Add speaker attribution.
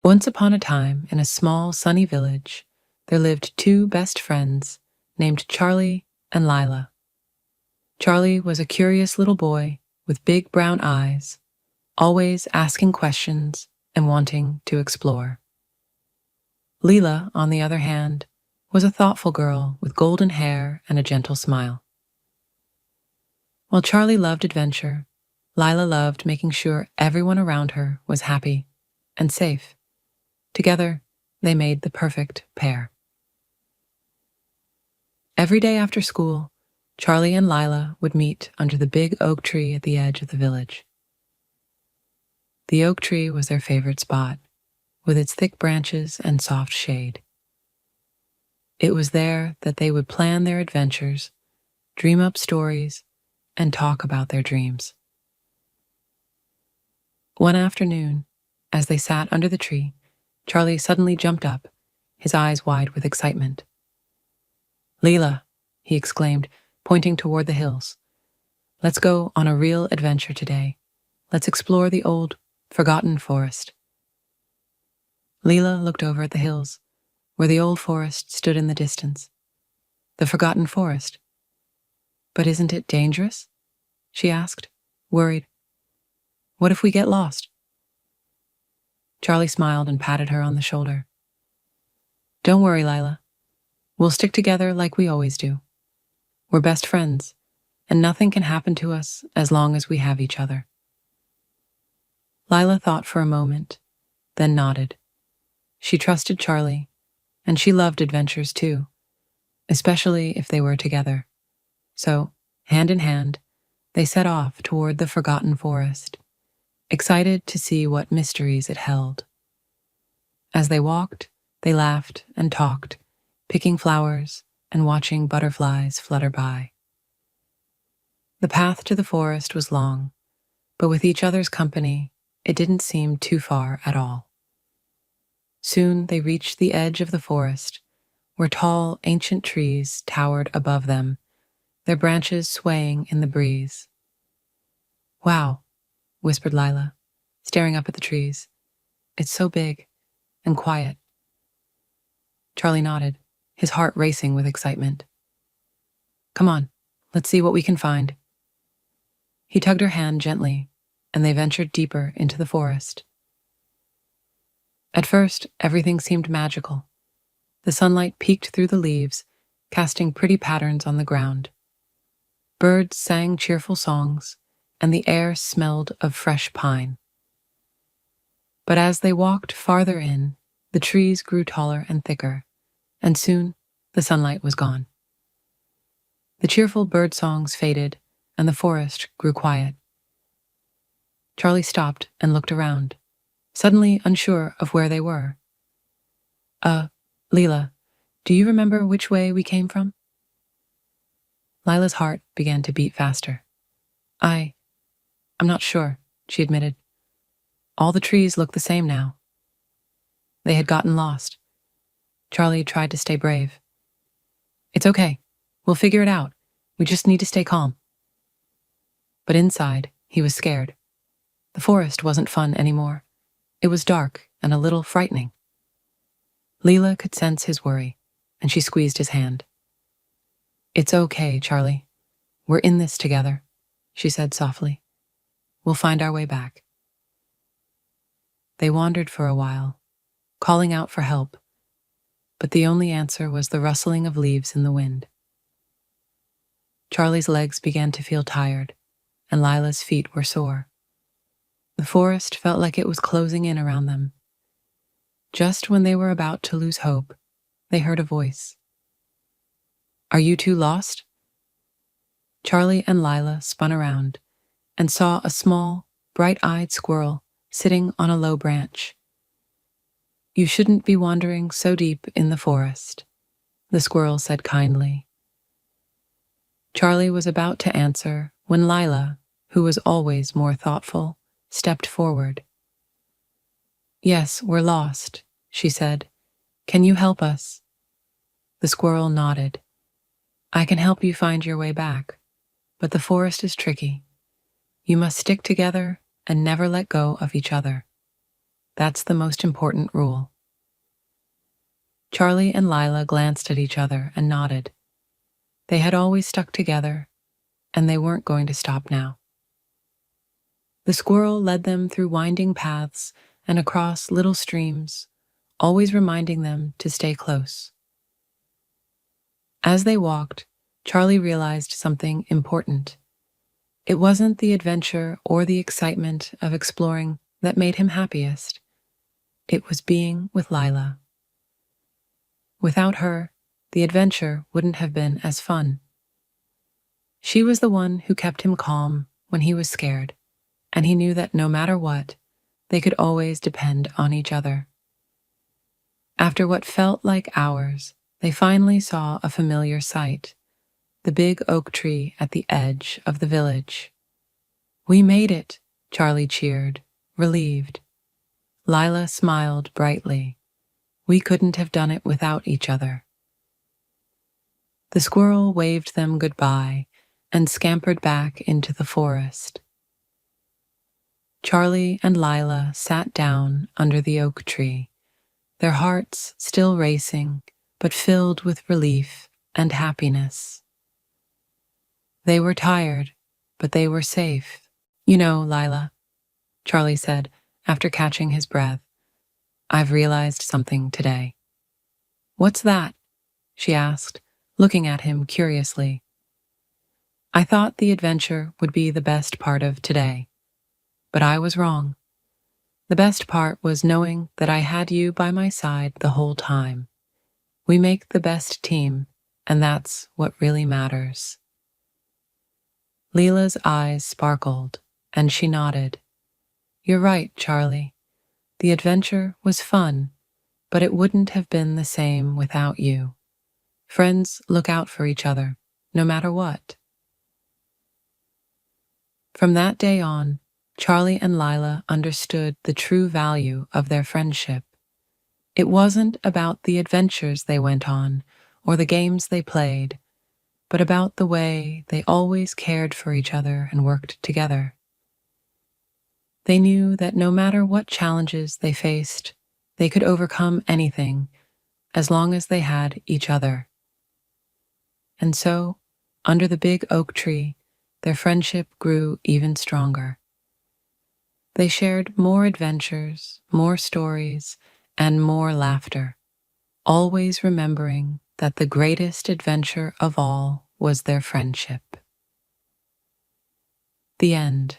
Speaker 1: Once upon a time, in a small, sunny village, there lived two best friends named Charlie and Lila. Charlie was a curious little boy with big brown eyes, always asking questions and wanting to explore. Lila, on the other hand, was a thoughtful girl with golden hair and a gentle smile. While Charlie loved adventure, Lila loved making sure everyone around her was happy and safe. Together, they made the perfect pair. Every day after school, Charlie and Lila would meet under the big oak tree at the edge of the village. The oak tree was their favorite spot, with its thick branches and soft shade. It was there that they would plan their adventures, dream up stories, and talk about their dreams. One afternoon, as they sat under the tree, Charlie suddenly jumped up, his eyes wide with excitement. "Lila," he exclaimed, pointing toward the hills. "Let's go on a real adventure today. Let's explore the old, forgotten forest." Lila looked over at the hills, where the old forest stood in the distance. The forgotten forest. "But isn't it dangerous?" she asked, worried. "What if we get lost?" Charlie smiled and patted her on the shoulder. "Don't worry, Lila. We'll stick together like we always do. We're best friends, and nothing can happen to us as long as we have each other." Lila thought for a moment, then nodded. She trusted Charlie, and she loved adventures too, especially if they were together. So, hand in hand, they set off toward the forgotten forest, excited to see what mysteries it held. As they walked, they laughed and talked, picking flowers and watching butterflies flutter by. The path to the forest was long, but with each other's company, it didn't seem too far at all. Soon they reached the edge of the forest, where tall, ancient trees towered above them, their branches swaying in the breeze. "Wow," whispered Lila, staring up at the trees. "It's so big and quiet." Charlie nodded, his heart racing with excitement. "Come on, let's see what we can find." He tugged her hand gently, and they ventured deeper into the forest. At first, everything seemed magical. The sunlight peeked through the leaves, casting pretty patterns on the ground. Birds sang cheerful songs, and the air smelled of fresh pine. But as they walked farther in, the trees grew taller and thicker, and soon the sunlight was gone. The cheerful bird songs faded, and the forest grew quiet. Charlie stopped and looked around, suddenly unsure of where they were. Lila, do you remember which way we came from?" Lila's heart began to beat faster. I'm not sure," she admitted. All the trees looked the same now. They had gotten lost. Charlie tried to stay brave. "It's okay. We'll figure it out. We just need to stay calm." But inside, he was scared. The forest wasn't fun anymore. It was dark and a little frightening. Lila could sense his worry, and she squeezed his hand. "It's okay, Charlie. We're in this together," she said softly. "We'll find our way back." They wandered for a while, calling out for help, but the only answer was the rustling of leaves in the wind. Charlie's legs began to feel tired, and Lila's feet were sore. The forest felt like it was closing in around them. Just when they were about to lose hope, they heard a voice. "Are you two lost?" Charlie and Lila spun around and saw a small, bright-eyed squirrel sitting on a low branch. "You shouldn't be wandering so deep in the forest," the squirrel said kindly. Charlie was about to answer when Lila, who was always more thoughtful, stepped forward. "Yes, we're lost," she said. "Can you help us?" The squirrel nodded. "I can help you find your way back, but the forest is tricky. You must stick together and never let go of each other. That's the most important rule. Charlie and Lila glanced at each other and nodded. They had always stuck together, and they weren't going to stop now. The squirrel led them through winding paths and across little streams, always reminding them to stay close. As they walked, Charlie realized something important. It wasn't the adventure or the excitement of exploring that made him happiest. It was being with Lila. Without her, the adventure wouldn't have been as fun. She was the one who kept him calm when he was scared, and he knew that no matter what, they could always depend on each other. After what felt like hours, they finally saw a familiar sight, the big oak tree at the edge of the village. "We made it," Charlie cheered, relieved. Lila smiled brightly. "We couldn't have done it without each other." The squirrel waved them goodbye and scampered back into the forest. Charlie and Lila sat down under the oak tree, their hearts still racing, but filled with relief and happiness. They were tired, but they were safe. "You know, Lila," Charlie said after catching his breath, "I've realized something today." "What's that?" she asked, looking at him curiously. "I thought the adventure would be the best part of today, but I was wrong. The best part was knowing that I had you by my side the whole time. We make the best team, and that's what really matters." Lila's eyes sparkled, and she nodded. "You're right, Charlie. The adventure was fun, but it wouldn't have been the same without you. Friends look out for each other, no matter what." From that day on, Charlie and Lila understood the true value of their friendship. It wasn't about the adventures they went on or the games they played, but about the way they always cared for each other and worked together. They knew that no matter what challenges they faced, they could overcome anything as long as they had each other. And so, under the big oak tree, their friendship grew even stronger. They shared more adventures, more stories, and more laughter, always remembering that the greatest adventure of all was their friendship. The end.